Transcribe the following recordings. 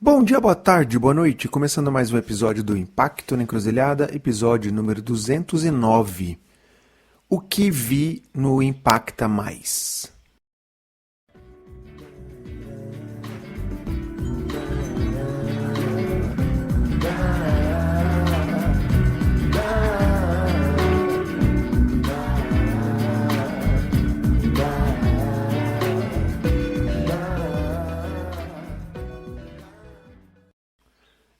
Bom dia, boa tarde, boa noite. Começando mais um episódio do Impacto na Encruzilhada, episódio número 209. O que vi no Impacta Mais?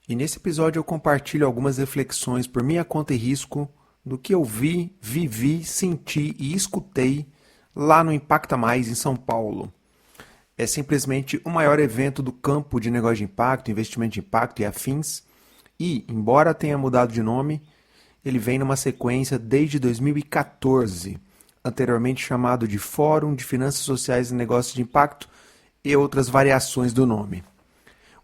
E nesse episódio eu compartilho algumas reflexões por minha conta e risco do que eu vi, vivi, senti e escutei lá no Impacta Mais em São Paulo. É simplesmente o maior evento do campo de negócio de impacto, investimento de impacto e afins. E, embora tenha mudado de nome, ele vem numa sequência desde 2014, anteriormente chamado de Fórum de Finanças Sociais e Negócios de Impacto e outras variações do nome.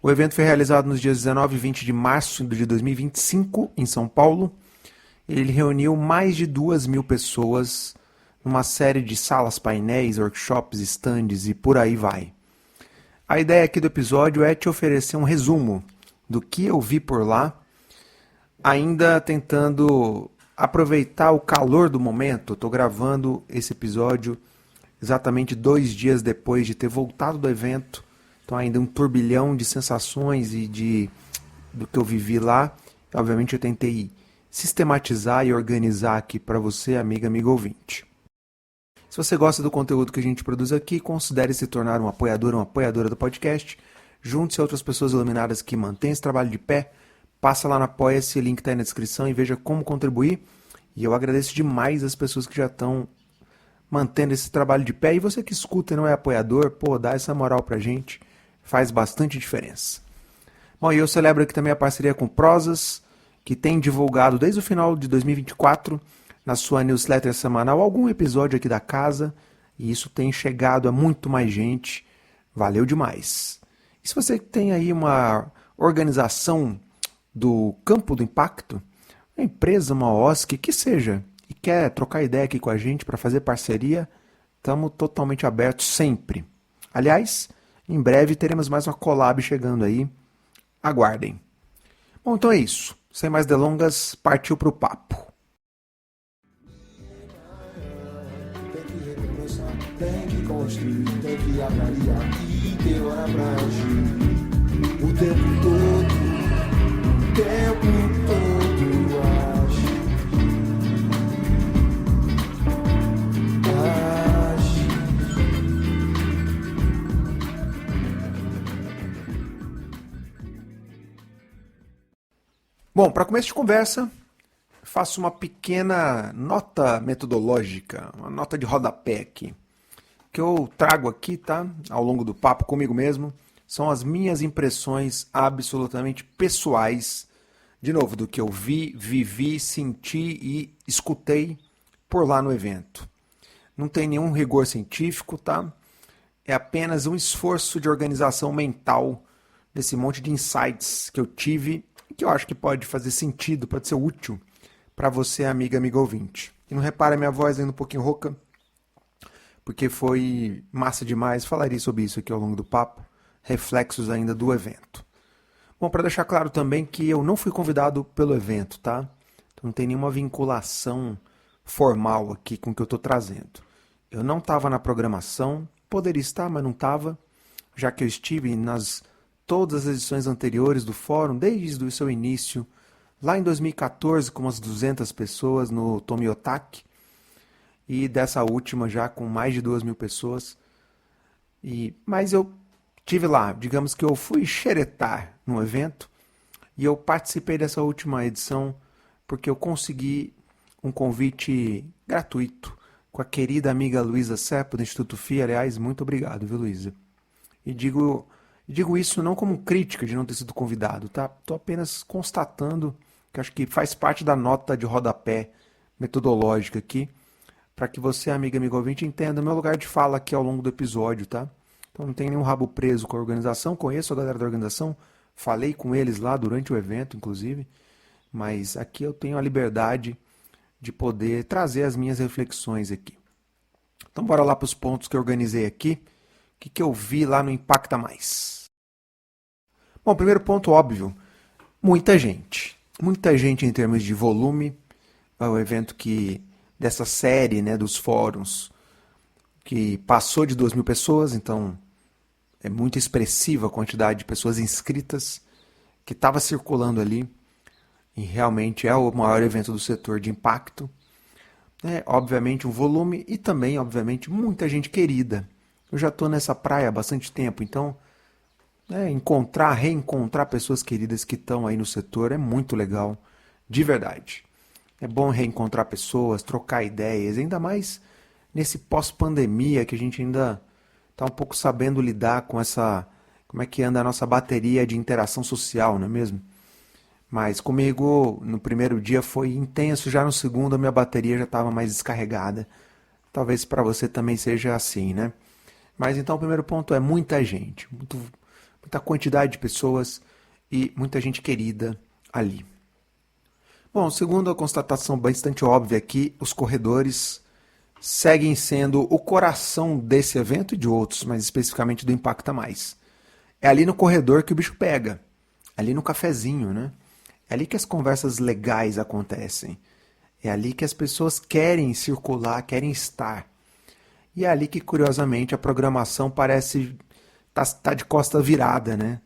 O evento foi realizado nos dias 19 e 20 de março de 2025, em São Paulo. Ele reuniu mais de 2.000 pessoas numa série de salas, painéis, workshops, stands e por aí vai. A ideia aqui do episódio é te oferecer um resumo do que eu vi por lá, ainda tentando aproveitar o calor do momento. Estou gravando esse episódio exatamente 2 dias depois de ter voltado do evento. Então ainda um turbilhão de sensações e do que eu vivi lá. Obviamente eu tentei sistematizar e organizar aqui para você, amigo ouvinte. Se você gosta do conteúdo que a gente produz aqui, considere se tornar um apoiador ou uma apoiadora do podcast. Junte-se a outras pessoas iluminadas que mantêm esse trabalho de pé. Passa lá no Apoia-se, o link está aí na descrição e veja como contribuir. E eu agradeço demais as pessoas que já estão mantendo esse trabalho de pé. E você que escuta e não é apoiador, dá essa moral pra gente. Faz bastante diferença. Bom, e eu celebro aqui também a parceria com Prosas, que tem divulgado desde o final de 2024, na sua newsletter semanal, algum episódio aqui da casa, e isso tem chegado a muito mais gente. Valeu demais. E se você tem aí uma organização do campo do impacto, uma empresa, uma OSC, que seja, e quer trocar ideia aqui com a gente para fazer parceria, estamos totalmente abertos sempre. Aliás, em breve teremos mais uma collab chegando aí. Aguardem. Bom, então é isso. Sem mais delongas, partiu para o papo. Tem que recomeçar, tem que construir, tem que avaliar e ter hora pra agir. O tempo todo agir. Bom, para começo de conversa, faço uma pequena nota metodológica, uma nota de rodapé aqui. O que eu trago aqui, tá, ao longo do papo comigo mesmo, são as minhas impressões absolutamente pessoais, de novo, do que eu vi, vivi, senti e escutei por lá no evento. Não tem nenhum rigor científico, tá? É apenas um esforço de organização mental desse monte de insights que eu tive, que eu acho que pode fazer sentido, pode ser útil para você, amigo ouvinte. E não repara minha voz ainda um pouquinho rouca, porque foi massa demais. Falaria sobre isso aqui ao longo do papo, reflexos ainda do evento. Bom, para deixar claro também que eu não fui convidado pelo evento, tá? Então não tem nenhuma vinculação formal aqui com o que eu estou trazendo. Eu não estava na programação, poderia estar, mas não estava, já que eu estive nas todas as edições anteriores do fórum, desde o seu início, lá em 2014, com umas 200 pessoas no Tomiotaki, e dessa última já com mais de 2.000 pessoas. Mas eu tive lá, digamos que eu fui xeretar no evento, e eu participei dessa última edição porque eu consegui um convite gratuito com a querida amiga Luísa Seppo, do Instituto FIA. Aliás, muito obrigado, viu, Luísa? E digo isso não como crítica de não ter sido convidado, tá? Estou apenas constatando que acho que faz parte da nota de rodapé metodológica aqui, para que você, amigo ouvinte, entenda o meu lugar de fala aqui ao longo do episódio, tá? Então não tem nenhum rabo preso com a organização, conheço a galera da organização, falei com eles lá durante o evento, inclusive, mas aqui eu tenho a liberdade de poder trazer as minhas reflexões aqui. Então bora lá para os pontos que eu organizei aqui, o que eu vi lá no Impacta Mais. Bom, primeiro ponto óbvio, muita gente. Muita gente em termos de volume. É o evento que dessa série, né, dos fóruns, que passou de 2.000 pessoas, então é muito expressiva a quantidade de pessoas inscritas que estava circulando ali. E realmente é o maior evento do setor de impacto. É, obviamente um volume e também, obviamente, muita gente querida. Eu já estou nessa praia há bastante tempo, então reencontrar pessoas queridas que estão aí no setor é muito legal, de verdade. É bom reencontrar pessoas, trocar ideias, ainda mais nesse pós-pandemia que a gente ainda está um pouco sabendo lidar com essa, como é que anda a nossa bateria de interação social, não é mesmo? Mas comigo no primeiro dia foi intenso, já no segundo a minha bateria já estava mais descarregada. Talvez para você também seja assim, né? Mas então o primeiro ponto é muita gente, muita quantidade de pessoas e muita gente querida ali. Bom, segundo a constatação bastante óbvia aqui, os corredores seguem sendo o coração desse evento e de outros, mas especificamente do Impacta Mais. É ali no corredor que o bicho pega, ali no cafezinho, né? É ali que as conversas legais acontecem. É ali que as pessoas querem circular, querem estar. E é ali que, curiosamente, a programação parece tá de costa virada, né?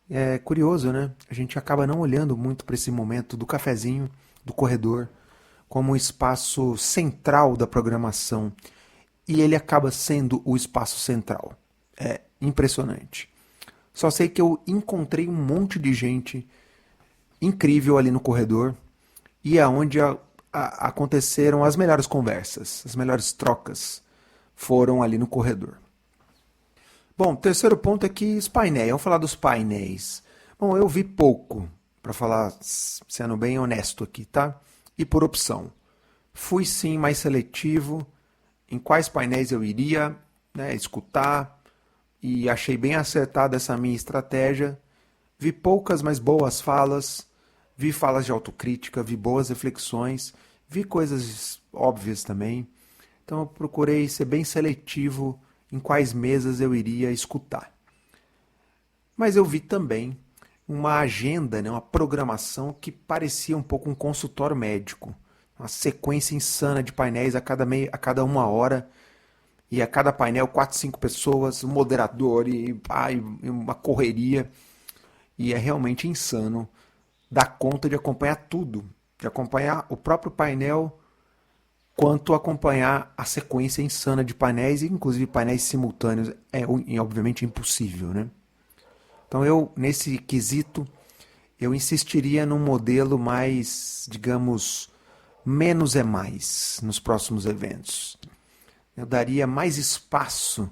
É curioso, né? A gente acaba não olhando muito para esse momento do cafezinho, do corredor, como um espaço central da programação. E ele acaba sendo o espaço central. É impressionante. Só sei que eu encontrei um monte de gente incrível ali no corredor e é onde aconteceram as melhores conversas, as melhores trocas foram ali no corredor. Bom, terceiro ponto é que os painéis, vamos falar dos painéis. Bom, eu vi pouco, para falar sendo bem honesto aqui, tá? E por opção. Fui sim mais seletivo em quais painéis eu iria, né, escutar e achei bem acertada essa minha estratégia. Vi poucas, mas boas falas, vi falas de autocrítica, vi boas reflexões, vi coisas óbvias também. Então eu procurei ser bem seletivo em quais mesas eu iria escutar. Mas eu vi também uma agenda, né, uma programação que parecia um pouco um consultório médico. Uma sequência insana de painéis a cada uma hora. E a cada painel, 4, 5 pessoas, um moderador e uma correria. E é realmente insano dar conta de acompanhar tudo. De acompanhar o próprio painel, quanto acompanhar a sequência insana de painéis, e inclusive painéis simultâneos. É obviamente impossível, né? Então eu, nesse quesito, eu insistiria num modelo mais, digamos, menos é mais nos próximos eventos. Eu daria mais espaço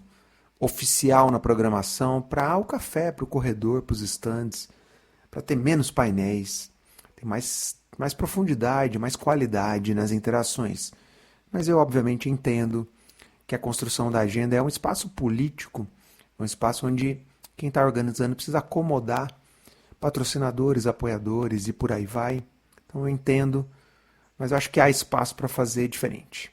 oficial na programação para o café, para o corredor, para os stands, para ter menos painéis, ter mais profundidade, mais qualidade nas interações. Mas eu obviamente entendo que a construção da agenda é um espaço político, um espaço onde quem está organizando precisa acomodar patrocinadores, apoiadores e por aí vai. Então eu entendo, mas eu acho que há espaço para fazer diferente.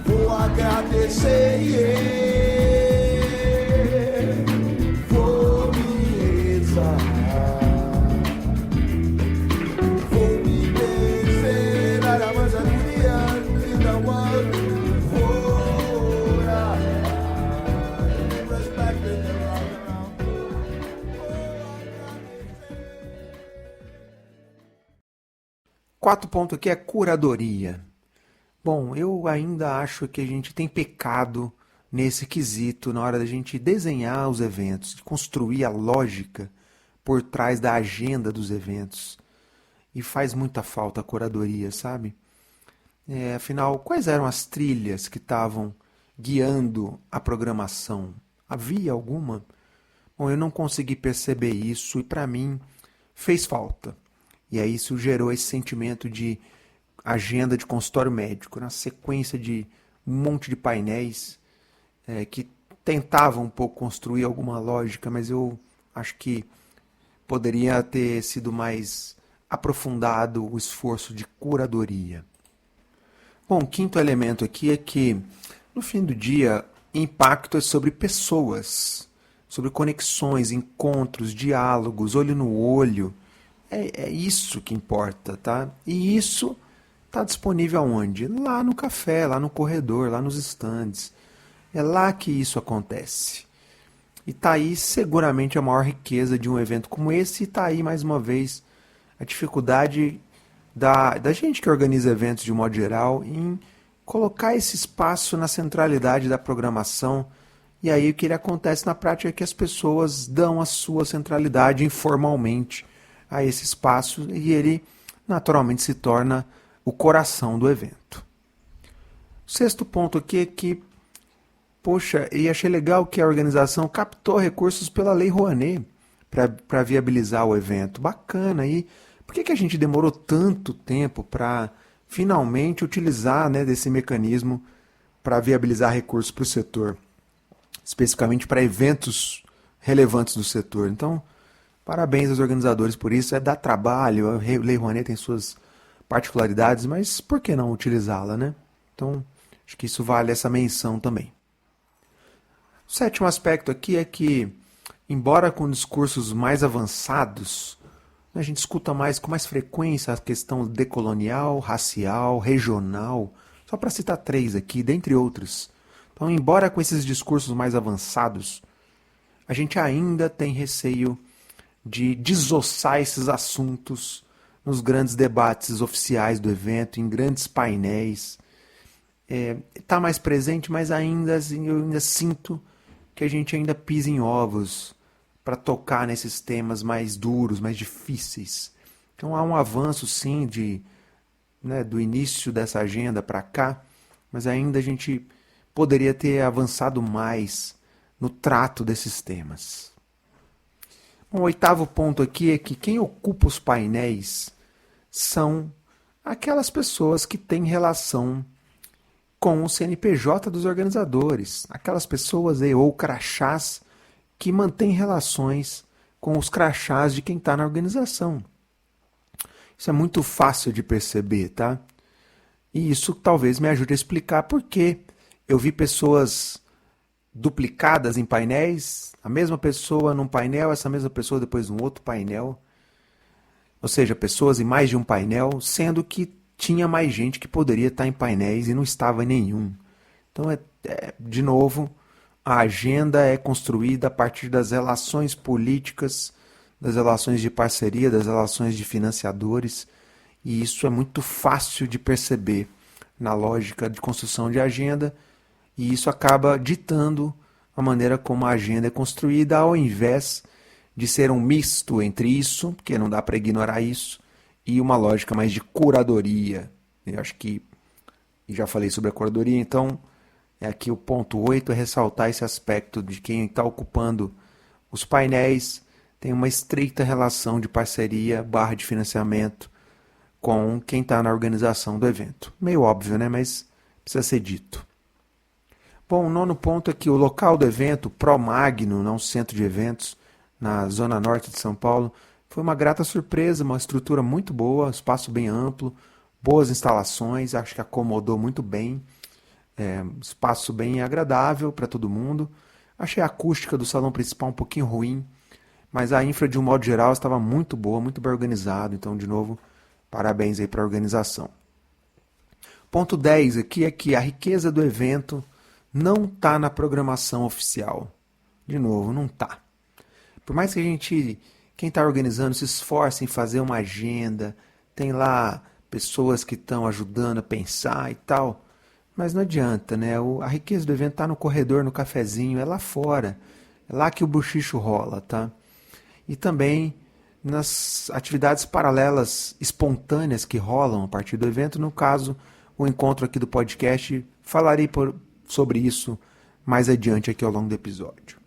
Vou agradecer, vou me rezar, vou me benzer, nada mais aliviar, vida vou orar, respect the around, Quarto ponto aqui é curadoria. Bom, eu ainda acho que a gente tem pecado nesse quesito na hora da gente desenhar os eventos, de construir a lógica por trás da agenda dos eventos. E faz muita falta a curadoria, sabe? Afinal, quais eram as trilhas que estavam guiando a programação? Havia alguma? Bom, eu não consegui perceber isso e para mim fez falta. E aí isso gerou esse sentimento de agenda de consultório médico, na sequência de um monte de painéis que tentavam um pouco construir alguma lógica, mas eu acho que poderia ter sido mais aprofundado o esforço de curadoria. Bom, o quinto elemento aqui é que, no fim do dia, impacto é sobre pessoas, sobre conexões, encontros, diálogos, olho no olho. É isso que importa, tá? E isso está disponível aonde? Lá no café, lá no corredor, lá nos estandes. É lá que isso acontece. E está aí seguramente a maior riqueza de um evento como esse, e está aí mais uma vez a dificuldade da gente que organiza eventos de um modo geral em colocar esse espaço na centralidade da programação. E aí o que ele acontece na prática é que as pessoas dão a sua centralidade informalmente a esse espaço e ele naturalmente se torna o coração do evento. O sexto ponto aqui é que, poxa, e achei legal que a organização captou recursos pela Lei Rouanet para viabilizar o evento. Bacana. E por que a gente demorou tanto tempo para finalmente utilizar, né, desse mecanismo para viabilizar recursos para o setor, especificamente para eventos relevantes do setor? Então, parabéns aos organizadores por isso. É dar trabalho, a Lei Rouanet tem suas particularidades, mas por que não utilizá-la, né? Então, acho que isso vale essa menção também. O sétimo aspecto aqui é que, embora com discursos mais avançados, a gente escuta com mais frequência a questão decolonial, racial, regional, só para citar 3 aqui, dentre outros. Então, embora com esses discursos mais avançados, a gente ainda tem receio de desossar esses assuntos nos grandes debates oficiais do evento, em grandes painéis. Está mais presente, mas ainda assim, eu ainda sinto que a gente ainda pisa em ovos para tocar nesses temas mais duros, mais difíceis. Então há um avanço, sim, do início dessa agenda para cá, mas ainda a gente poderia ter avançado mais no trato desses temas. Bom, o oitavo ponto aqui é que quem ocupa os painéis são aquelas pessoas que têm relação com o CNPJ dos organizadores, aquelas pessoas ou crachás que mantêm relações com os crachás de quem está na organização. Isso é muito fácil de perceber, tá? E isso talvez me ajude a explicar por que eu vi pessoas duplicadas em painéis, a mesma pessoa num painel, essa mesma pessoa depois num outro painel. Ou seja, pessoas em mais de um painel, sendo que tinha mais gente que poderia estar em painéis e não estava em nenhum. Então, de novo, a agenda é construída a partir das relações políticas, das relações de parceria, das relações de financiadores, e isso é muito fácil de perceber na lógica de construção de agenda, e isso acaba ditando a maneira como a agenda é construída, ao invés de ser um misto entre isso, porque não dá para ignorar isso, e uma lógica mais de curadoria. Eu acho que já falei sobre a curadoria, então aqui o ponto 8 é ressaltar esse aspecto de quem está ocupando os painéis tem uma estreita relação de parceria / de financiamento com quem está na organização do evento. Meio óbvio, né? Mas precisa ser dito. Bom, o nono ponto é que o local do evento, Pro Magno, não centro de eventos, na zona norte de São Paulo, foi uma grata surpresa, uma estrutura muito boa, espaço bem amplo, boas instalações, acho que acomodou muito bem, espaço bem agradável para todo mundo. Achei a acústica do salão principal um pouquinho ruim, mas a infra de um modo geral estava muito boa, muito bem organizado, então de novo, parabéns aí para a organização. Ponto 10 aqui é que a riqueza do evento não está na programação oficial. De novo, não está. Por mais que quem está organizando se esforce em fazer uma agenda, tem lá pessoas que estão ajudando a pensar e tal, mas não adianta, né? A riqueza do evento está no corredor, no cafezinho, é lá fora, é lá que o buchicho rola, tá? E também nas atividades paralelas espontâneas que rolam a partir do evento, no caso, o encontro aqui do podcast, falarei sobre isso mais adiante aqui ao longo do episódio.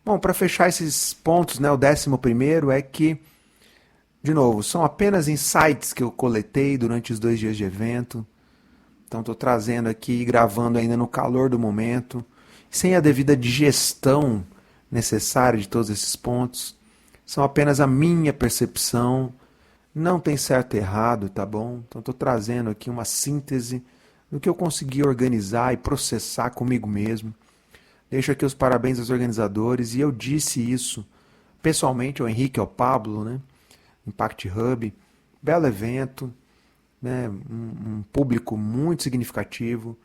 Bom, para fechar esses pontos, né, o 11º é que, de novo, são apenas insights que eu coletei durante os 2 dias de evento. Então estou trazendo aqui, gravando ainda no calor do momento, sem a devida digestão necessária de todos esses pontos. São apenas a minha percepção Não tem certo e errado, tá bom? Então estou trazendo aqui uma síntese do que eu consegui organizar e processar comigo mesmo. Deixo aqui os parabéns aos organizadores, e eu disse isso pessoalmente ao Henrique e ao Pablo, né? Impact Hub, belo evento, né? Um público muito significativo,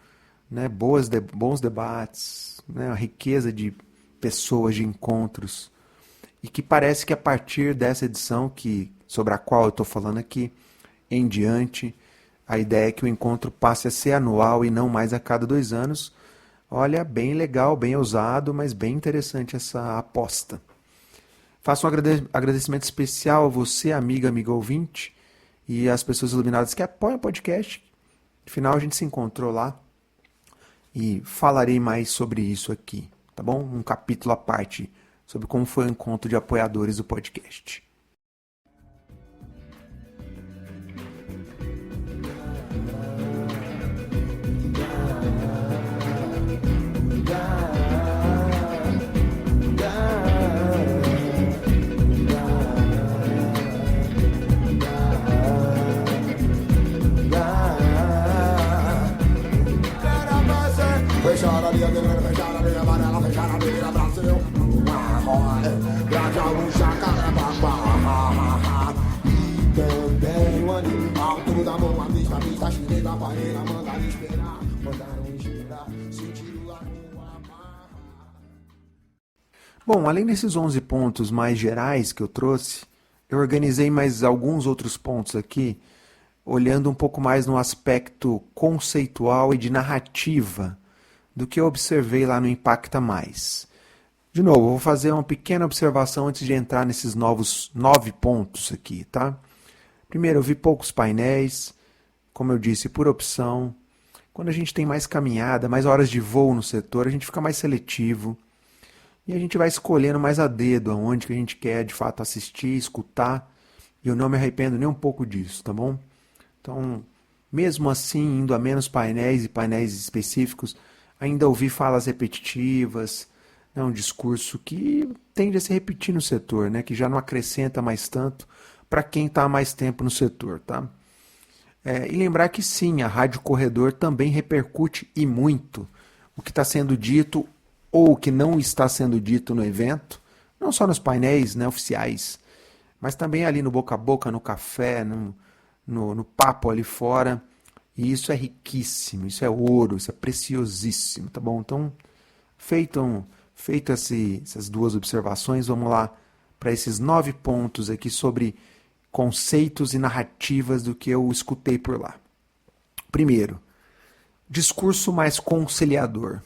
né? Bons debates, né? A riqueza de pessoas, de encontros, e que parece que a partir dessa edição, sobre a qual eu estou falando aqui, em diante, a ideia é que o encontro passe a ser anual e não mais a cada 2 anos. Olha, bem legal, bem ousado, mas bem interessante essa aposta. Faço um agradecimento especial a você, amigo ouvinte, e às pessoas iluminadas que apoiam o podcast. Afinal, a gente se encontrou lá e falarei mais sobre isso aqui, tá bom? Um capítulo à parte sobre como foi o encontro de apoiadores do podcast. Fechar a linha negra, fechar a linha amarela, fechar a linha Brasil. Graja um jacaré-babá. E também o animal, tudo da mão, a vista, chinês da panela, mandar esperar, mandaram esperar, sentir lá com a barra. Bom, além desses 11 pontos mais gerais que eu trouxe, eu organizei mais alguns outros pontos aqui, olhando um pouco mais no aspecto conceitual e de narrativa do que eu observei lá no Impacta Mais. De novo, eu vou fazer uma pequena observação antes de entrar nesses novos 9 pontos aqui, tá? Primeiro, eu vi poucos painéis, como eu disse, por opção. Quando a gente tem mais caminhada, mais horas de voo no setor, a gente fica mais seletivo e a gente vai escolhendo mais a dedo aonde que a gente quer de fato assistir, escutar, e eu não me arrependo nem um pouco disso, tá bom? Então, mesmo assim, indo a menos painéis e painéis específicos, ainda ouvi falas repetitivas, né, um discurso que tende a se repetir no setor, né, que já não acrescenta mais tanto para quem está há mais tempo no setor. Tá? E lembrar que sim, a Rádio Corredor também repercute e muito o que está sendo dito ou o que não está sendo dito no evento, não só nos painéis, né, oficiais, mas também ali no boca a boca, no café, no papo ali fora. E isso é riquíssimo, isso é ouro, isso é preciosíssimo, tá bom? Então, feito essas 2 observações, vamos lá para esses 9 pontos aqui sobre conceitos e narrativas do que eu escutei por lá. Primeiro, discurso mais conciliador.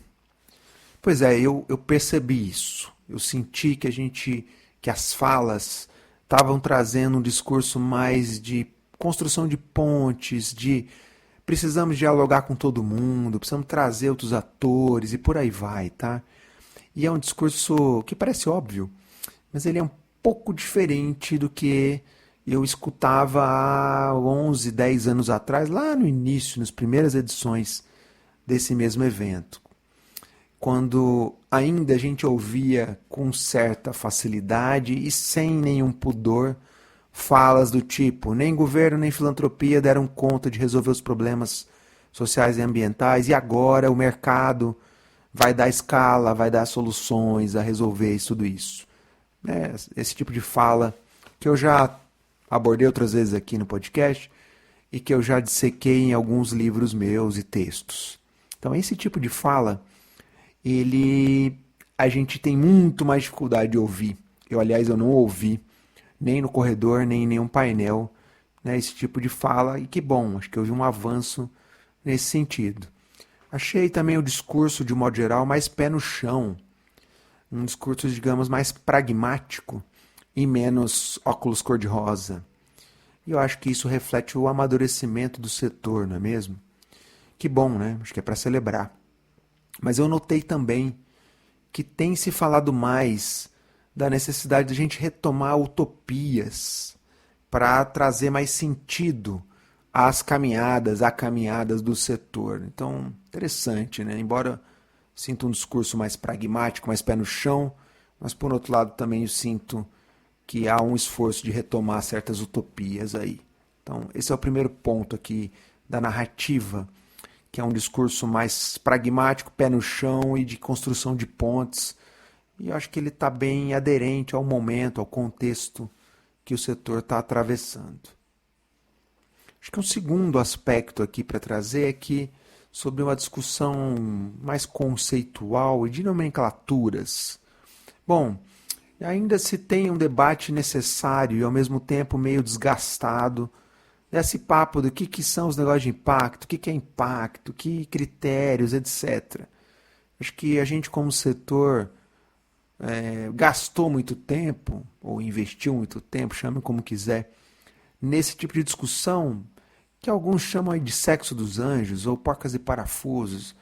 Pois é, eu percebi isso. Eu senti que as falas estavam trazendo um discurso mais de construção de pontes, de precisamos dialogar com todo mundo, precisamos trazer outros atores e por aí vai, tá? E é um discurso que parece óbvio, mas ele é um pouco diferente do que eu escutava há 11, 10 anos atrás, lá no início, nas primeiras edições desse mesmo evento. Quando ainda a gente ouvia com certa facilidade e sem nenhum pudor falas do tipo, nem governo nem filantropia deram conta de resolver os problemas sociais e ambientais, e agora o mercado vai dar escala, vai dar soluções a resolver tudo isso. Esse tipo de fala que eu já abordei outras vezes aqui no podcast e que eu já dissequei em alguns livros meus e textos. Então esse tipo de fala, a gente tem muito mais dificuldade de ouvir. Aliás, eu não ouvi nem no corredor, nem em nenhum painel, né, esse tipo de fala, e que bom, acho que houve um avanço nesse sentido. Achei também o discurso, de modo geral, mais pé no chão, um discurso, digamos, mais pragmático e menos óculos cor-de-rosa. E eu acho que isso reflete o amadurecimento do setor, não é mesmo? Que bom, né? Acho que é para celebrar. Mas eu notei também que tem se falado mais da necessidade de a gente retomar utopias para trazer mais sentido a caminhadas do setor. Então, interessante, né? Embora sinta um discurso mais pragmático, mais pé no chão, mas por outro lado também eu sinto que há um esforço de retomar certas utopias aí. Então, esse é o primeiro ponto aqui da narrativa, que é um discurso mais pragmático, pé no chão e de construção de pontes. E eu acho que ele está bem aderente ao momento, ao contexto que o setor está atravessando. Acho que um segundo aspecto aqui para trazer é que sobre uma discussão mais conceitual e de nomenclaturas. Bom, ainda se tem um debate necessário e ao mesmo tempo meio desgastado desse papo do que são os negócios de impacto, o que é impacto, que critérios, etc. Acho que a gente como setor gastou muito tempo, ou investiu muito tempo, chame como quiser, nesse tipo de discussão que alguns chamam aí de sexo dos anjos ou porcas e parafusos,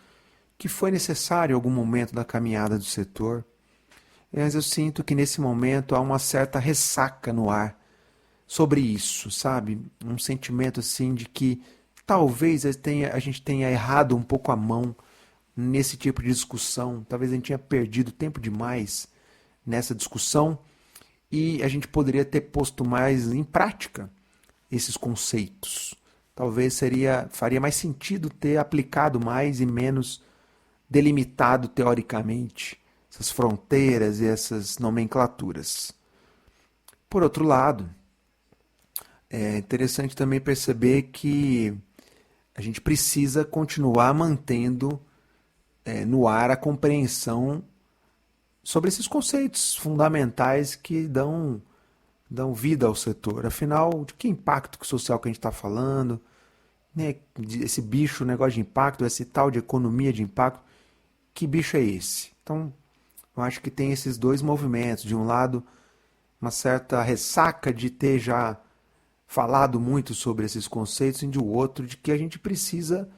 que foi necessário em algum momento da caminhada do setor. Mas eu sinto que nesse momento há uma certa ressaca no ar sobre isso, sabe? Um sentimento assim de que talvez a gente tenha errado um pouco a mão nesse tipo de discussão. Talvez a gente tenha perdido tempo demais nessa discussão e a gente poderia ter posto mais em prática esses conceitos. Talvez faria mais sentido ter aplicado mais e menos delimitado teoricamente essas fronteiras e essas nomenclaturas. Por outro lado, é interessante também perceber que a gente precisa continuar mantendo no ar a compreensão sobre esses conceitos fundamentais que dão vida ao setor. Afinal, de que impacto social que a gente está falando? Né? Esse bicho, negócio de impacto, esse tal de economia de impacto, que bicho é esse? Então, eu acho que tem esses dois movimentos. De um lado, uma certa ressaca de ter já falado muito sobre esses conceitos, e de outro, de que a gente precisa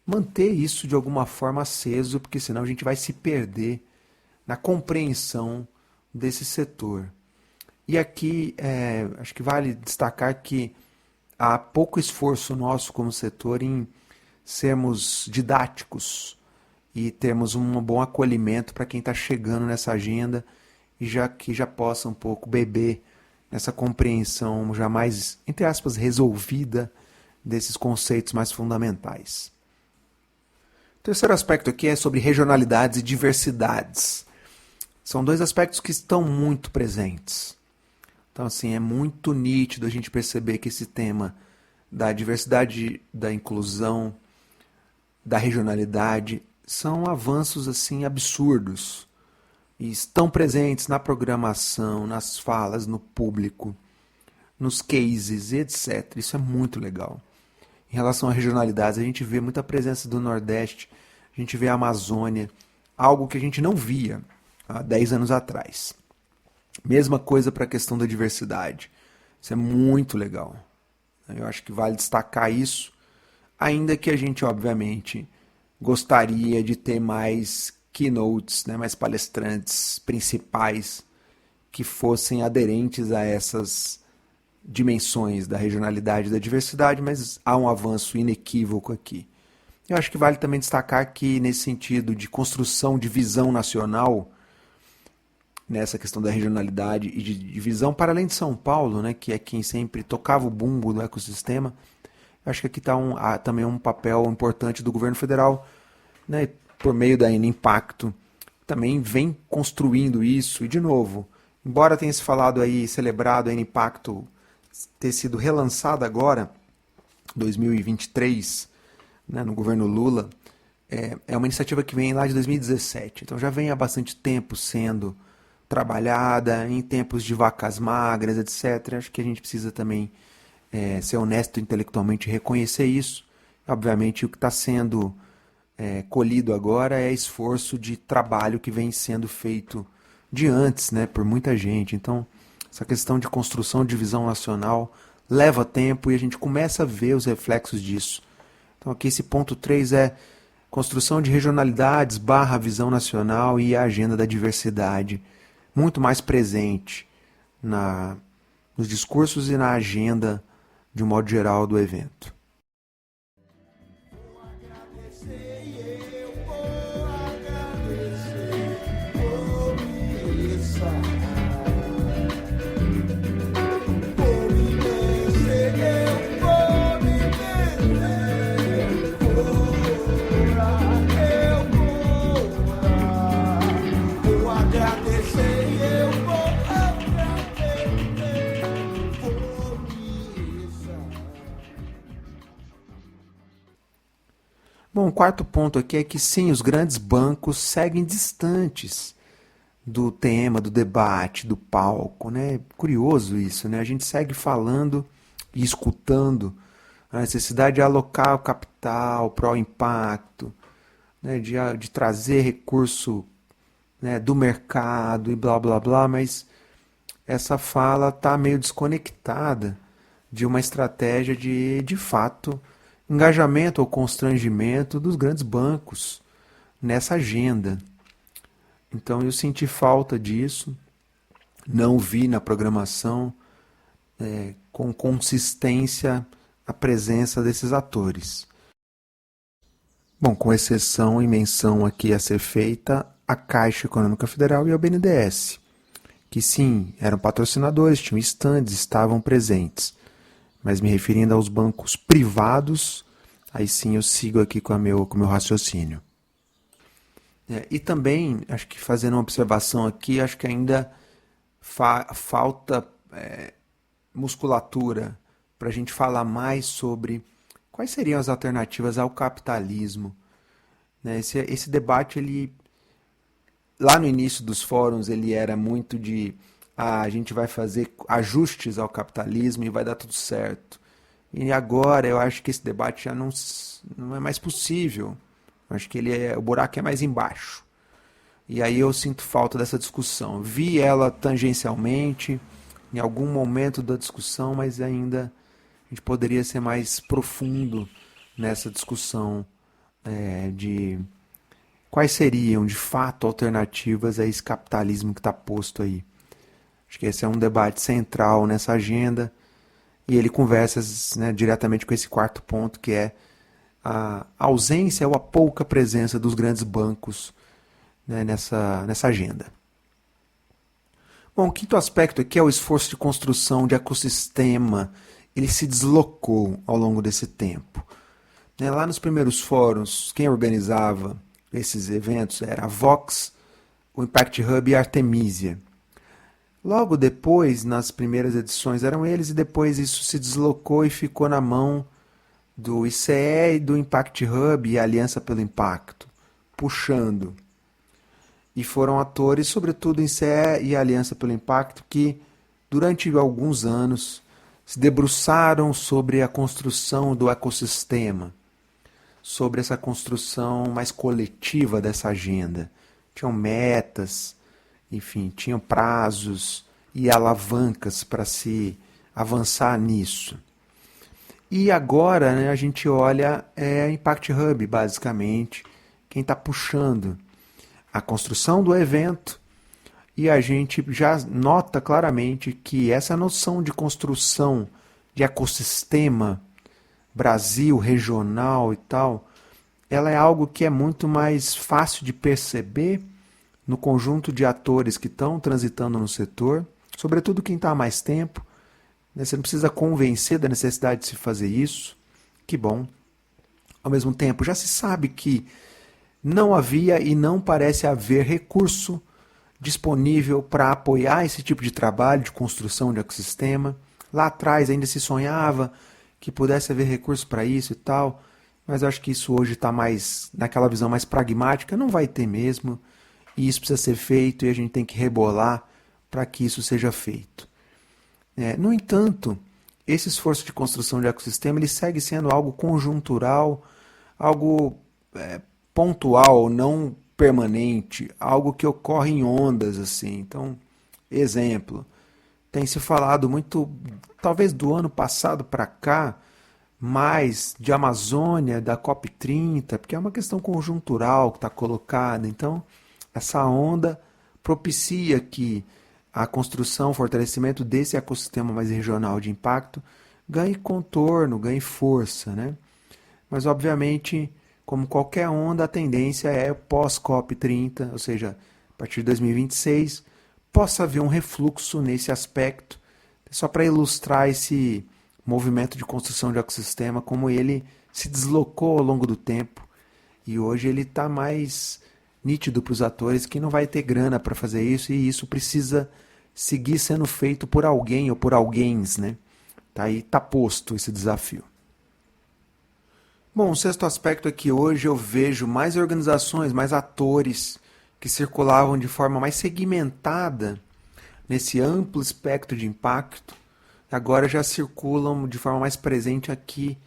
manter isso de alguma forma aceso, porque senão a gente vai se perder na compreensão desse setor. E aqui, acho que vale destacar que há pouco esforço nosso como setor em sermos didáticos e termos um bom acolhimento para quem está chegando nessa agenda e que já possa um pouco beber nessa compreensão já mais, entre aspas, resolvida desses conceitos mais fundamentais. O terceiro aspecto aqui é sobre regionalidades e diversidades. São dois aspectos que estão muito presentes. Então, assim, é muito nítido a gente perceber que esse tema da diversidade, da inclusão, da regionalidade, são avanços, assim, absurdos. E estão presentes na programação, nas falas, no público, nos cases, etc. Isso é muito legal. Em relação a regionalidades, a gente vê muita presença do Nordeste, a gente vê a Amazônia, algo que a gente não via há 10 anos atrás. Mesma coisa para a questão da diversidade. Isso é muito legal. Eu acho que vale destacar isso, ainda que a gente, obviamente, gostaria de ter mais keynotes, né, mais palestrantes principais que fossem aderentes a essas dimensões da regionalidade e da diversidade, mas há um avanço inequívoco aqui. Eu acho que vale também destacar que, nesse sentido de construção de visão nacional, nessa questão da regionalidade e de visão para além de São Paulo, né, que é quem sempre tocava o bumbo do ecossistema, acho que aqui está também um papel importante do governo federal, né, por meio da Impacto, também vem construindo isso. E, de novo, embora tenha se falado aí, celebrado a Impacto ter sido relançada agora, 2023, né, no governo Lula, é uma iniciativa que vem lá de 2017. Então já vem há bastante tempo sendo trabalhada, em tempos de vacas magras, etc. Acho que a gente precisa também ser honesto intelectualmente e reconhecer isso. Obviamente, o que está sendo colhido agora é esforço de trabalho que vem sendo feito de antes, né, por muita gente. Então, essa questão de construção de visão nacional leva tempo e a gente começa a ver os reflexos disso. Então, aqui esse ponto 3 é construção de regionalidades / visão nacional e a agenda da diversidade, muito mais presente nos discursos e na agenda, de um modo geral, do evento. Bom, o quarto ponto aqui é que sim, os grandes bancos seguem distantes do tema, do debate, do palco, né? Curioso isso, né? A gente segue falando e escutando a necessidade de alocar o capital para o impacto, né? De trazer recurso, né, do mercado e blá blá blá, mas essa fala está meio desconectada de uma estratégia de fato, engajamento ou constrangimento dos grandes bancos nessa agenda. Então eu senti falta disso, não vi na programação com consistência a presença desses atores. Bom, com exceção e menção aqui a ser feita a Caixa Econômica Federal e a BNDES, que sim, eram patrocinadores, tinham estandes, estavam presentes. Mas me referindo aos bancos privados, aí sim eu sigo aqui com o meu raciocínio. E também, acho que fazendo uma observação aqui, acho que ainda falta musculatura para a gente falar mais sobre quais seriam as alternativas ao capitalismo. Né? Esse debate, ele, lá no início dos fóruns, ele era muito de a gente vai fazer ajustes ao capitalismo e vai dar tudo certo. E agora eu acho que esse debate já não é mais possível. Eu acho que o buraco é mais embaixo. E aí eu sinto falta dessa discussão. Vi ela tangencialmente, em algum momento da discussão, mas ainda a gente poderia ser mais profundo nessa discussão de quais seriam, de fato, alternativas a esse capitalismo que está posto aí. Acho que esse é um debate central nessa agenda e ele conversa, né, diretamente com esse quarto ponto, que é a ausência ou a pouca presença dos grandes bancos, né, nessa agenda. Bom, o quinto aspecto aqui é o esforço de construção de ecossistema. Ele se deslocou ao longo desse tempo. Lá nos primeiros fóruns, quem organizava esses eventos era a Vox, o Impact Hub e a Artemisia. Logo depois, nas primeiras edições eram eles, e depois isso se deslocou e ficou na mão do ICE e do Impact Hub e a Aliança pelo Impacto, puxando. E foram atores, sobretudo ICE e a Aliança pelo Impacto, que durante alguns anos se debruçaram sobre a construção do ecossistema, sobre essa construção mais coletiva dessa agenda. Tinham metas, enfim, tinham prazos e alavancas para se avançar nisso. E agora, né, a gente olha Impact Hub, basicamente, quem está puxando a construção do evento, e a gente já nota claramente que essa noção de construção de ecossistema Brasil, regional e tal, ela é algo que é muito mais fácil de perceber no conjunto de atores que estão transitando no setor, sobretudo quem está há mais tempo. Você não precisa convencer da necessidade de se fazer isso, que bom. Ao mesmo tempo, já se sabe que não havia e não parece haver recurso disponível para apoiar esse tipo de trabalho de construção de ecossistema. Lá atrás ainda se sonhava que pudesse haver recurso para isso e tal, mas eu acho que isso hoje está mais naquela visão mais pragmática, não vai ter mesmo, e isso precisa ser feito e a gente tem que rebolar para que isso seja feito. No entanto, esse esforço de construção de ecossistema ele segue sendo algo conjuntural, algo pontual, não permanente, algo que ocorre em ondas, assim. Então, exemplo, tem se falado muito, talvez do ano passado para cá, mais de Amazônia, da COP30, porque é uma questão conjuntural que está colocada. Então, essa onda propicia que a construção, o fortalecimento desse ecossistema mais regional de impacto ganhe contorno, ganhe força, né? Mas, obviamente, como qualquer onda, a tendência é pós-COP30, ou seja, a partir de 2026, possa haver um refluxo nesse aspecto, só para ilustrar esse movimento de construção de ecossistema, como ele se deslocou ao longo do tempo, e hoje ele está mais nítido para os atores que não vai ter grana para fazer isso, e isso precisa seguir sendo feito por alguém ou por alguéms, né? Tá aí, tá posto esse desafio. Bom, o sexto aspecto é que hoje eu vejo mais organizações, mais atores que circulavam de forma mais segmentada nesse amplo espectro de impacto, agora já circulam de forma mais presente aqui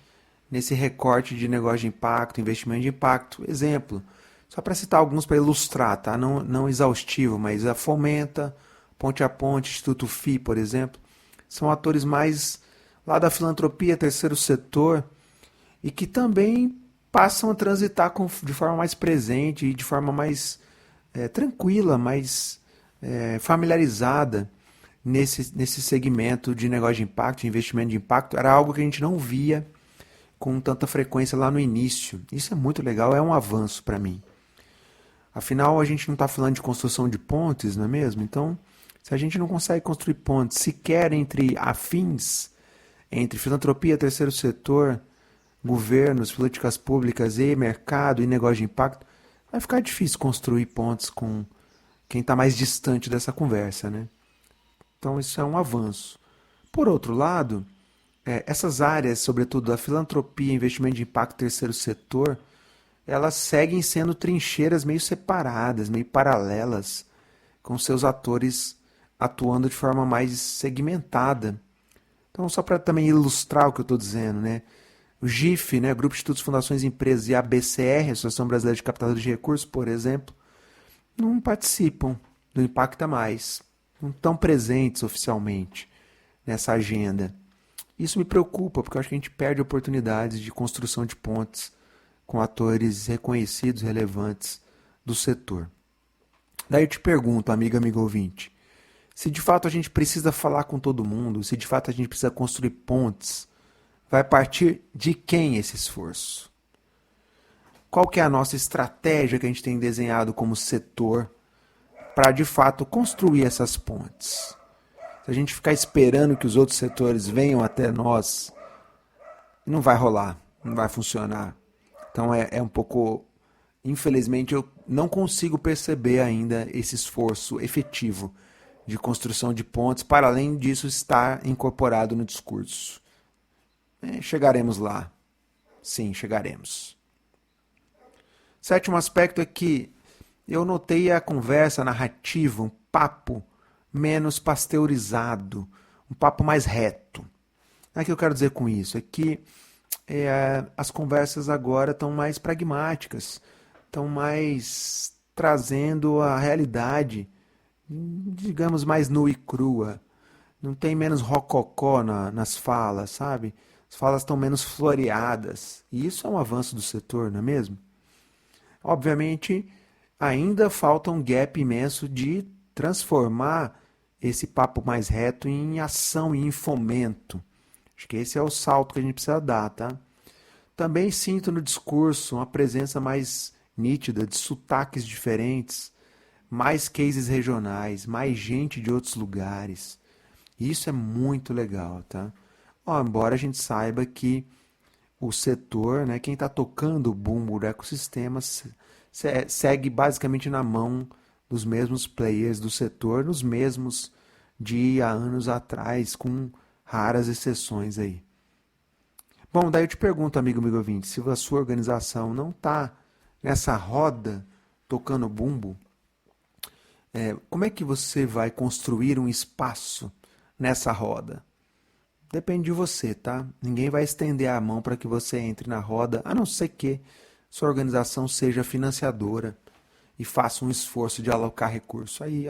nesse recorte de negócio de impacto, investimento de impacto. Exemplo, só para citar alguns para ilustrar, tá? Não exaustivo, mas a Fomenta, Ponte a Ponte, Instituto FI, por exemplo, são atores mais lá da filantropia, terceiro setor, e que também passam a transitar de forma mais presente e de forma mais tranquila, mais familiarizada nesse segmento de negócio de impacto, de investimento de impacto. Era algo que a gente não via com tanta frequência lá no início. Isso é muito legal, é um avanço para mim. Afinal, a gente não está falando de construção de pontes, não é mesmo? Então, se a gente não consegue construir pontes sequer entre afins, entre filantropia, terceiro setor, governos, políticas públicas e mercado e negócio de impacto, vai ficar difícil construir pontes com quem está mais distante dessa conversa, né? Então isso é um avanço. Por outro lado, essas áreas, sobretudo da filantropia, investimento de impacto, terceiro setor, elas seguem sendo trincheiras meio separadas, meio paralelas, com seus atores atuando de forma mais segmentada. Então, só para também ilustrar o que eu estou dizendo, né? O GIF, né, Grupo de Institutos, Fundações e Empresas, e a ABCR, Associação Brasileira de Captadores de Recursos, por exemplo, não participam do Impacta Mais, não estão presentes oficialmente nessa agenda. Isso me preocupa, porque eu acho que a gente perde oportunidades de construção de pontes com atores reconhecidos, relevantes do setor. Daí eu te pergunto, amigo ouvinte, se de fato a gente precisa falar com todo mundo, se de fato a gente precisa construir pontes, vai partir de quem esse esforço? Qual que é a nossa estratégia que a gente tem desenhado como setor para de fato construir essas pontes? Se a gente ficar esperando que os outros setores venham até nós, não vai rolar, não vai funcionar. Então é um pouco, infelizmente eu não consigo perceber ainda esse esforço efetivo de construção de pontes, para além disso estar incorporado no discurso. Chegaremos lá. Sim, chegaremos. Sétimo aspecto é que eu notei a conversa, a narrativa, um papo menos pasteurizado, um papo mais reto. O que eu quero dizer com isso? É que as conversas agora estão mais pragmáticas, estão mais trazendo a realidade, digamos, mais nua e crua. Não tem menos rococó nas falas, sabe? As falas estão menos floreadas. E isso é um avanço do setor, não é mesmo? Obviamente, ainda falta um gap imenso de transformar esse papo mais reto em ação e em fomento. Acho que esse é o salto que a gente precisa dar, tá? Também sinto no discurso uma presença mais nítida de sotaques diferentes, mais cases regionais, mais gente de outros lugares. Isso é muito legal, tá? Embora a gente saiba que o setor, né, quem está tocando o bumbo do ecossistema, segue basicamente na mão dos mesmos players do setor, nos mesmos de há anos atrás, com raras exceções aí. Bom, daí eu te pergunto, amigo ouvinte, se a sua organização não está nessa roda tocando bumbo, como é que você vai construir um espaço nessa roda? Depende de você, tá? Ninguém vai estender a mão para que você entre na roda, a não ser que sua organização seja financiadora e faça um esforço de alocar recurso. Aí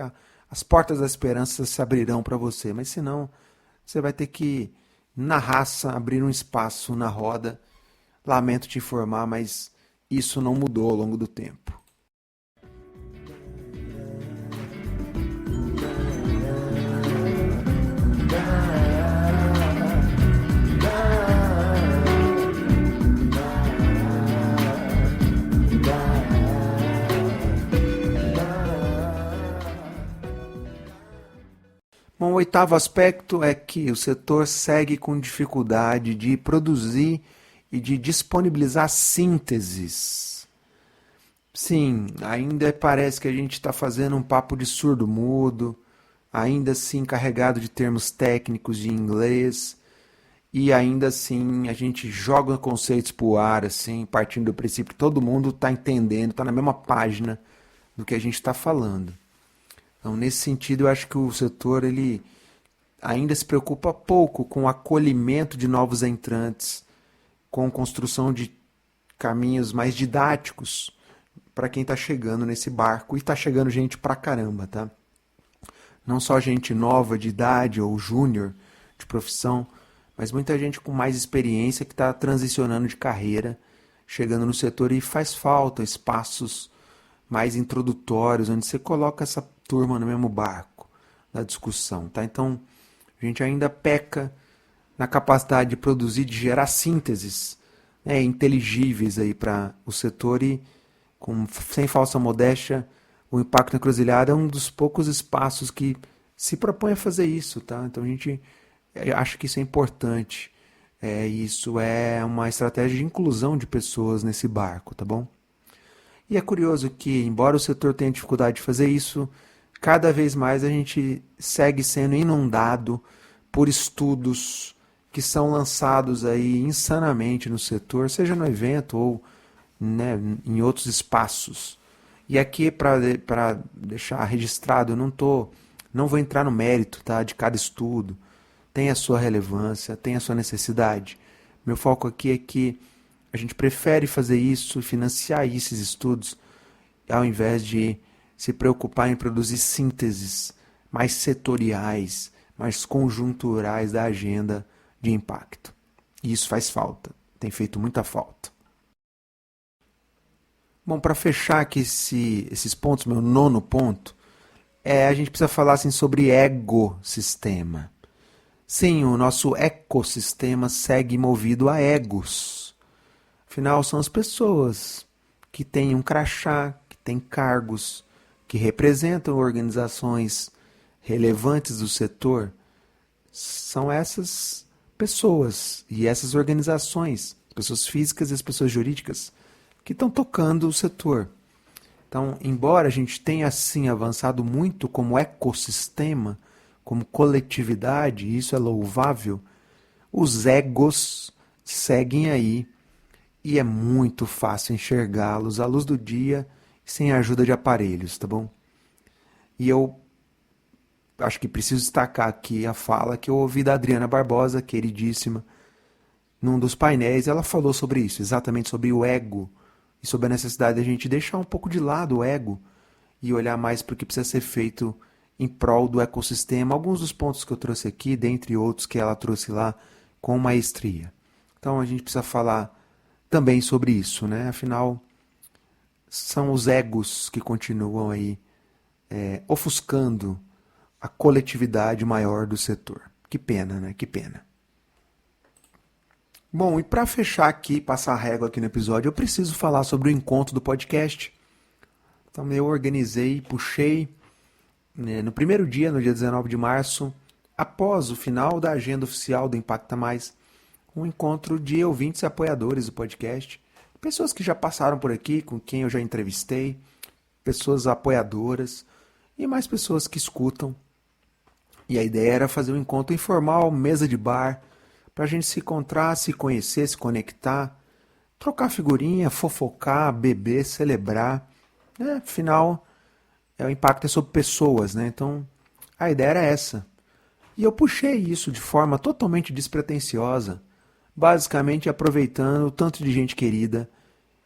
as portas da esperança se abrirão para você, mas senão você vai ter que, na raça, abrir um espaço na roda. Lamento te informar, mas isso não mudou ao longo do tempo. Bom, o oitavo aspecto é que o setor segue com dificuldade de produzir e de disponibilizar sínteses. Sim, ainda parece que a gente está fazendo um papo de surdo-mudo, ainda assim carregado de termos técnicos de inglês, e ainda assim a gente joga conceitos pro ar, assim, partindo do princípio que todo mundo está entendendo, está na mesma página do que a gente está falando. Então, nesse sentido, eu acho que o setor ele ainda se preocupa pouco com o acolhimento de novos entrantes, com construção de caminhos mais didáticos para quem está chegando nesse barco. E está chegando gente pra caramba, tá? Não só gente nova de idade ou júnior de profissão, mas muita gente com mais experiência que está transicionando de carreira, chegando no setor, e faz falta espaços mais introdutórios, onde você coloca essa turma no mesmo barco da discussão, tá? Então, a gente ainda peca na capacidade de produzir, de gerar sínteses, né, inteligíveis aí para o setor, e sem falsa modéstia, o Impacto Encruzilhada é um dos poucos espaços que se propõe a fazer isso, tá? Então a gente acha que isso é importante. Isso é uma estratégia de inclusão de pessoas nesse barco, tá bom? E é curioso que, embora o setor tenha dificuldade de fazer isso, cada vez mais a gente segue sendo inundado por estudos que são lançados aí insanamente no setor, seja no evento ou, né, em outros espaços. E aqui, para deixar registrado, eu não vou entrar no mérito, tá, de cada estudo. Tem a sua relevância, tem a sua necessidade. Meu foco aqui é que a gente prefere fazer isso, financiar esses estudos, ao invés de se preocupar em produzir sínteses mais setoriais, mais conjunturais da agenda de impacto. E isso faz falta, tem feito muita falta. Bom, para fechar aqui esses pontos, meu nono ponto, a gente precisa falar assim, sobre ecossistema. Sim, o nosso ecossistema segue movido a egos. Afinal, são as pessoas que têm um crachá, que têm cargos, que representam organizações relevantes do setor. São essas pessoas e essas organizações, as pessoas físicas e as pessoas jurídicas, que estão tocando o setor. Então, embora a gente tenha assim avançado muito como ecossistema, como coletividade, e isso é louvável, os egos seguem aí e é muito fácil enxergá-los à luz do dia sem a ajuda de aparelhos, tá bom? E eu acho que preciso destacar aqui a fala que eu ouvi da Adriana Barbosa, queridíssima, num dos painéis. Ela falou sobre isso, exatamente sobre o ego, e sobre a necessidade de a gente deixar um pouco de lado o ego e olhar mais para o que precisa ser feito em prol do ecossistema. Alguns dos pontos que eu trouxe aqui, dentre outros que ela trouxe lá com maestria. Então a gente precisa falar também sobre isso, né? Afinal, são os egos que continuam aí ofuscando a coletividade maior do setor. Que pena, né? Que pena. Bom, e para fechar aqui, passar a régua aqui no episódio, eu preciso falar sobre o encontro do podcast. Então eu organizei, puxei, né, no primeiro dia, no dia 19 de março, após o final da agenda oficial do Impacta Mais, um encontro de ouvintes e apoiadores do podcast. Pessoas que já passaram por aqui, com quem eu já entrevistei, pessoas apoiadoras e mais pessoas que escutam. E a ideia era fazer um encontro informal, mesa de bar, para a gente se encontrar, se conhecer, se conectar, trocar figurinha, fofocar, beber, celebrar. Afinal, o impacto é sobre pessoas, né? Então, a ideia era essa. E eu puxei isso de forma totalmente despretensiosa, basicamente aproveitando o tanto de gente querida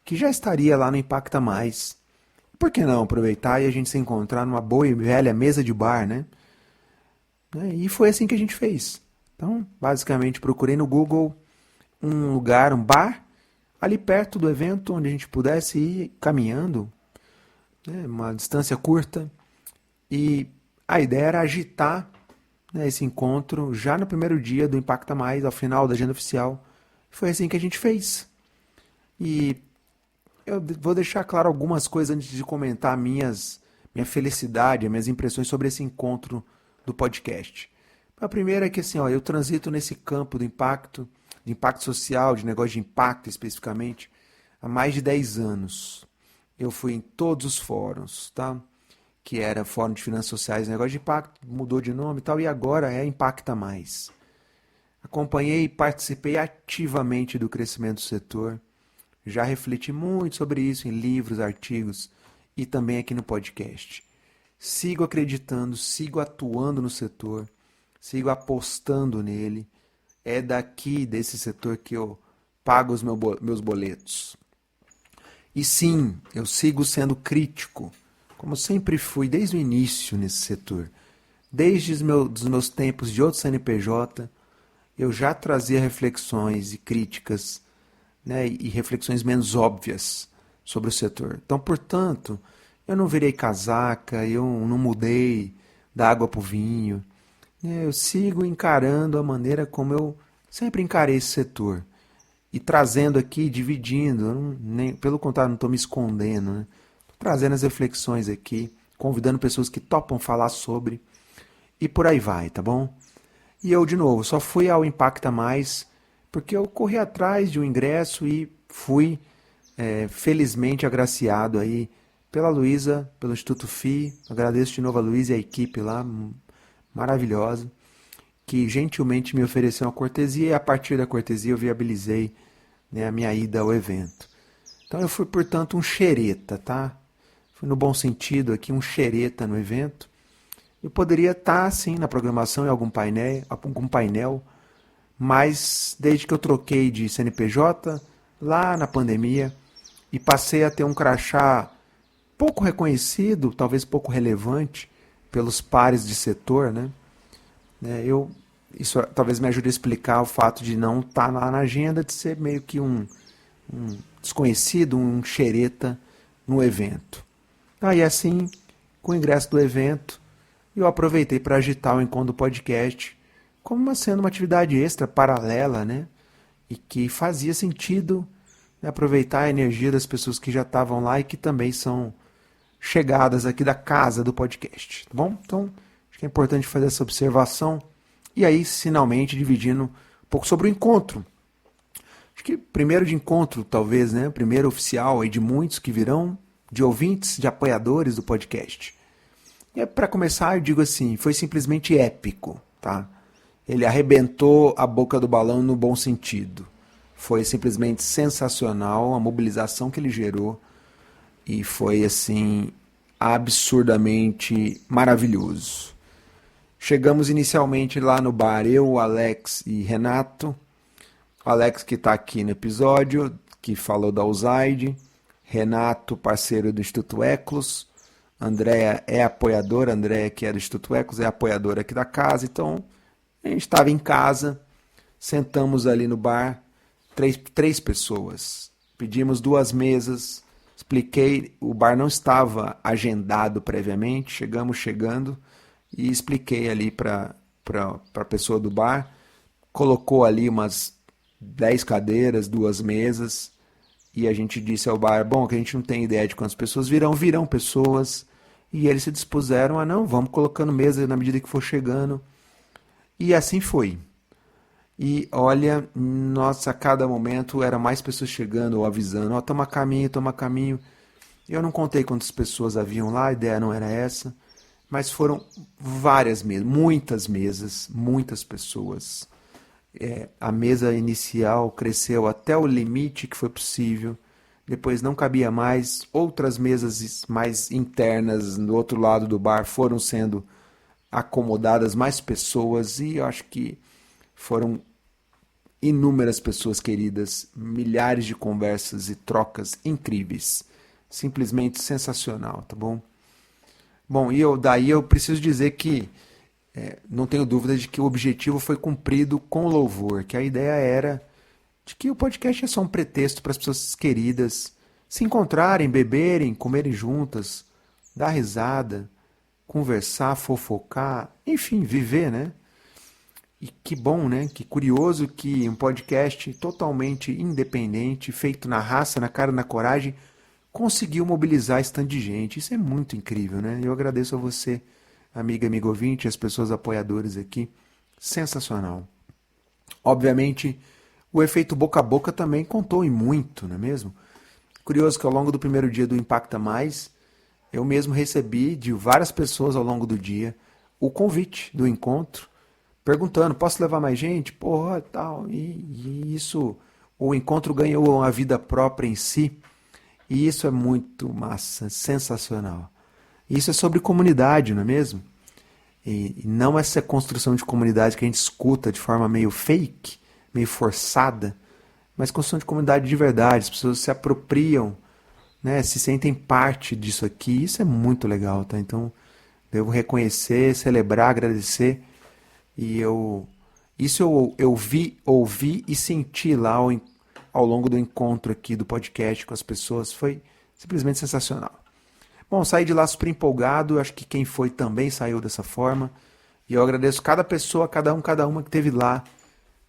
que já estaria lá no Impacta Mais. Por que não aproveitar e a gente se encontrar numa boa e velha mesa de bar, né? E foi assim que a gente fez. Então, basicamente, procurei no Google um lugar, um bar, ali perto do evento, onde a gente pudesse ir caminhando, né, uma distância curta. E a ideia era agitar, né, esse encontro já no primeiro dia do Impacta Mais, ao final da agenda oficial. Foi assim que a gente fez. E eu vou deixar claro algumas coisas antes de comentar minha felicidade, minhas impressões sobre esse encontro do podcast. A primeira é que assim, eu transito nesse campo do impacto, de impacto social, de negócio de impacto especificamente, há mais de 10 anos. Eu fui em todos os fóruns, tá? Que era Fórum de Finanças Sociais, negócio de impacto, mudou de nome e tal, e agora é Impacta Mais. Acompanhei e participei ativamente do crescimento do setor. Já refleti muito sobre isso em livros, artigos e também aqui no podcast. Sigo acreditando, sigo atuando no setor, sigo apostando nele. É daqui, desse setor, que eu pago os meus boletos. E sim, eu sigo sendo crítico, como sempre fui desde o início nesse setor. Desde os meus tempos de outro CNPJ, eu já trazia reflexões e críticas, né, e reflexões menos óbvias sobre o setor. Então, portanto, eu não virei casaca, eu não mudei da água para o vinho. Eu sigo encarando a maneira como eu sempre encarei esse setor. E trazendo aqui, dividindo, pelo contrário, não estou me escondendo, né? Tô trazendo as reflexões aqui, convidando pessoas que topam falar sobre, e por aí vai, tá bom? E eu, de novo, só fui ao Impacta Mais porque eu corri atrás de um ingresso e fui felizmente agraciado aí pela Luísa, pelo Instituto FI. Agradeço de novo a Luísa e a equipe lá, maravilhosa, que gentilmente me ofereceu uma cortesia, e a partir da cortesia eu viabilizei, né, a minha ida ao evento. Então eu fui, portanto, um xereta, tá? Fui no bom sentido aqui, um xereta no evento. Eu poderia estar, sim, na programação em algum painel, mas desde que eu troquei de CNPJ, lá na pandemia, e passei a ter um crachá pouco reconhecido, talvez pouco relevante, pelos pares de setor, né? Isso talvez me ajude a explicar o fato de não estar lá na agenda, de ser meio que um desconhecido, um xereta no evento. Aí assim, com o ingresso do evento, eu aproveitei para agitar o encontro do podcast como sendo uma atividade extra, paralela, né? E que fazia sentido, né, aproveitar a energia das pessoas que já estavam lá e que também são chegadas aqui da casa do podcast, tá bom? Então, acho que é importante fazer essa observação. E aí, finalmente, dividindo um pouco sobre o encontro. Acho que primeiro de encontro, talvez, né? Primeiro oficial aí de muitos que virão, de ouvintes, de apoiadores do podcast. E para começar, eu digo assim, foi simplesmente épico, tá? Ele arrebentou a boca do balão no bom sentido. Foi simplesmente sensacional a mobilização que ele gerou e foi, assim, absurdamente maravilhoso. Chegamos inicialmente lá no bar, eu, Alex e Renato. O Alex, que está aqui no episódio, que falou da USAID. Renato, parceiro do Instituto Eclos. Andréa é apoiadora, Andréa, que é do Instituto Eclos, é apoiadora aqui da casa. Então, a gente estava em casa, sentamos ali no bar, três pessoas. Pedimos 2 mesas, expliquei, o bar não estava agendado previamente, chegando, e expliquei ali para a pessoa do bar, colocou ali umas 10 cadeiras, 2 mesas, e a gente disse ao bar, bom, que a gente não tem ideia de quantas pessoas virão pessoas, e eles se dispuseram a não, vamos colocando mesa na medida que for chegando, e assim foi. E olha, nossa, a cada momento era mais pessoas chegando ou avisando, ó, toma caminho. Eu não contei quantas pessoas haviam lá, a ideia não era essa, mas foram várias mesas, muitas pessoas. A mesa inicial cresceu até o limite que foi possível, depois não cabia mais, outras mesas mais internas do outro lado do bar foram sendo acomodadas, mais pessoas, e eu acho que foram inúmeras pessoas queridas, milhares de conversas e trocas incríveis, simplesmente sensacional, tá bom? Bom, e daí eu preciso dizer que não tenho dúvida de que o objetivo foi cumprido com louvor, que a ideia era de que o podcast é só um pretexto para as pessoas queridas se encontrarem, beberem, comerem juntas, dar risada, conversar, fofocar, enfim, viver, né? E que bom, né? Que curioso que um podcast totalmente independente, feito na raça, na cara, na coragem, conseguiu mobilizar esse tanto de gente. Isso é muito incrível, né? Eu agradeço a você, amigo ouvinte, as pessoas apoiadoras aqui. Sensacional. Obviamente, o efeito boca a boca também contou em muito, não é mesmo? Curioso que ao longo do primeiro dia do Impacta Mais, eu mesmo recebi de várias pessoas ao longo do dia o convite do encontro perguntando, posso levar mais gente? Porra, tal. E isso, o encontro ganhou uma vida própria em si. E isso é muito massa, sensacional. Isso é sobre comunidade, não é mesmo? E não essa construção de comunidade que a gente escuta de forma meio fake, meio forçada, mas construção de comunidade de verdade. As pessoas se apropriam, né, se sentem parte disso aqui. Isso é muito legal, tá? Então, devo reconhecer, celebrar, agradecer. E eu vi, ouvi e senti lá ao longo do encontro aqui do podcast com as pessoas. Foi simplesmente sensacional. Bom, saí de lá super empolgado, acho que quem foi também saiu dessa forma. E eu agradeço cada pessoa, cada uma que esteve lá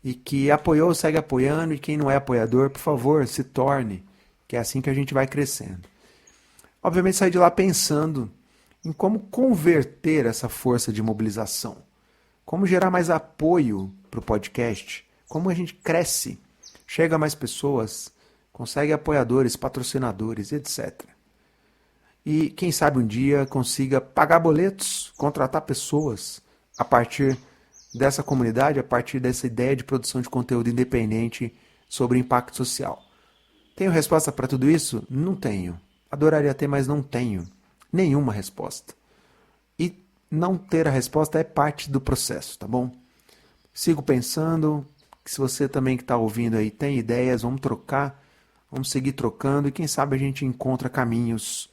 e que apoiou, segue apoiando. E quem não é apoiador, por favor, se torne, que é assim que a gente vai crescendo. Obviamente saí de lá pensando em como converter essa força de mobilização. Como gerar mais apoio para o podcast, como a gente cresce, chega a mais pessoas, consegue apoiadores, patrocinadores, etc. E quem sabe um dia consiga pagar boletos, contratar pessoas a partir dessa comunidade, a partir dessa ideia de produção de conteúdo independente sobre impacto social. Tenho resposta para tudo isso? Não tenho. Adoraria ter, mas não tenho nenhuma resposta. E não ter a resposta é parte do processo, tá bom? Sigo pensando, que se você também que está ouvindo aí tem ideias, vamos trocar, vamos seguir trocando e quem sabe a gente encontra caminhos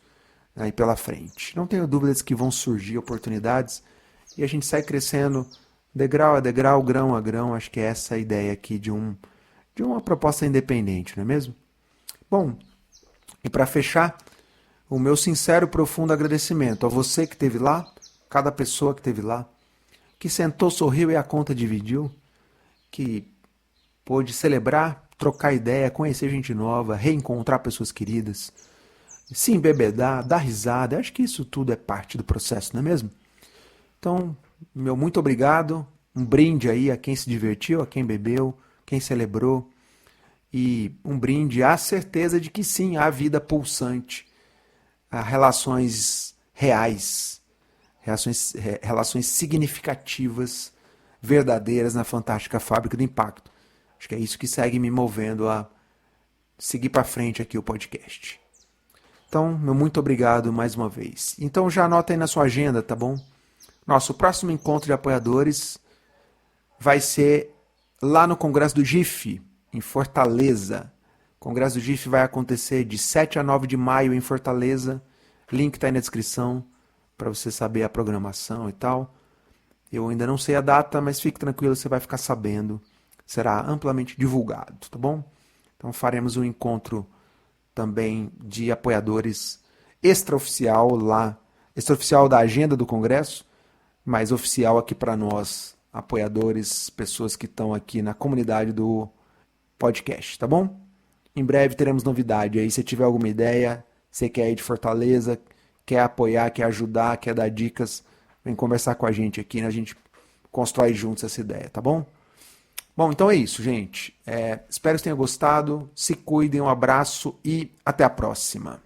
aí pela frente. Não tenho dúvidas que vão surgir oportunidades e a gente sai crescendo degrau a degrau, grão a grão. Acho que é essa a ideia aqui de uma proposta independente, não é mesmo? Bom, e para fechar, o meu sincero e profundo agradecimento a você que esteve lá, cada pessoa que esteve lá, que sentou, sorriu e a conta dividiu, que pôde celebrar, trocar ideia, conhecer gente nova, reencontrar pessoas queridas, se embebedar, dar risada. Acho que isso tudo é parte do processo, não é mesmo? Então, meu muito obrigado, um brinde aí a quem se divertiu, a quem bebeu, quem celebrou, e um brinde à certeza de que sim, há vida pulsante, há relações reais, relações significativas, verdadeiras na fantástica fábrica do impacto. Acho que é isso que segue me movendo a seguir para frente aqui o podcast. Então, meu muito obrigado mais uma vez. Então já anota aí na sua agenda, tá bom? Nosso próximo encontro de apoiadores vai ser lá no Congresso do GIF, em Fortaleza. O Congresso do GIF vai acontecer de 7 a 9 de maio em Fortaleza. Link está aí na descrição para você saber a programação e tal. Eu ainda não sei a data, mas fique tranquilo, você vai ficar sabendo. Será amplamente divulgado, tá bom? Então faremos um encontro também de apoiadores extraoficial lá, extraoficial da agenda do Congresso, mas oficial aqui para nós, apoiadores, pessoas que estão aqui na comunidade do podcast, tá bom? Em breve teremos novidade aí, se tiver alguma ideia, você quer ir de Fortaleza, quer apoiar, quer ajudar, quer dar dicas, vem conversar com a gente aqui, né? A gente constrói juntos essa ideia, tá bom? Bom, então é isso, gente. Espero que tenham gostado. Se cuidem, um abraço e até a próxima.